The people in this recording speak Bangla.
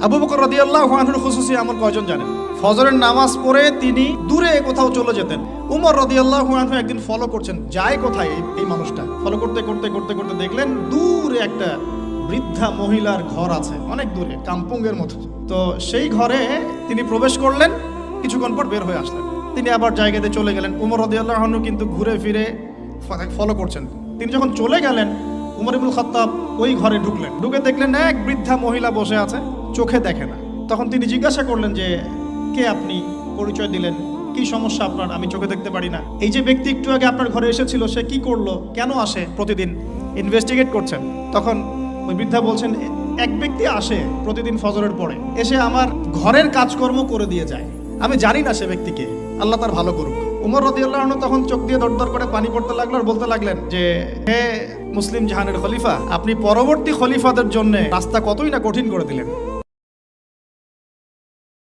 আবু বকর রাদিয়াল্লাহু আনহুর খুসুসি আমল কয়জন জানেন? ফজরের নামাজ পড়ে তিনি দূরে কোথাও চলে যেতেন। উমর রাদিয়াল্লাহু আনহু একদিন ফলো করছেন, যায় কোথায় এই মানুষটা। ফলো করতে করতে করতে করতে দেখলেন দূরে একটা বৃদ্ধা মহিলার ঘর আছে, অনেক দূরে, কাম্পুঙ্গের মতো। তো সেই ঘরে তিনি প্রবেশ করলেন, কিছুক্ষণ পর বের হয়ে আসলেন। তিনি আবার জায়গাতে চলে গেলেন। উমর রাদিয়াল্লাহু আনহু কিন্তু ঘুরে ফিরে ফলো করছেন। তিনি যখন চলে গেলেন, উমর ইবনুল খাত্তাব ওই ঘরে ঢুকলেন। ঢুকে দেখলেন এক বৃদ্ধা মহিলা বসে আছে, চোখে দেখে না। তখন তিনি জিজ্ঞাসা করলেন যে কে আপনি, পরিচয় দিলেন, কি সমস্যা আপনার, আমি চোখে দেখতে পারি না। এই যে ব্যক্তি একটু আগে আপনার ঘরে এসেছিল সে কি করলো, কেন আসে প্রতিদিন, ইনভেস্টিগেট করছেন। তখন ওই বৃদ্ধা বলছেন এক ব্যক্তি আসে প্রতিদিন ফজরের পরে, এসে আমার ঘরের কাজকর্ম করে দিয়ে যায়, আমি জানি না সে ব্যক্তিকে, আল্লাহ তার ভালো করুক। উমর রাদিয়াল্লাহু আনহু তখন চোখ দিয়ে দরদর করে পানি পড়তে লাগলো আর বলতে লাগলেন যে হে মুসলিম জাহানের খলিফা, আপনি পরবর্তী খলিফাদের জন্য রাস্তা কতই না কঠিন করে দিলেন।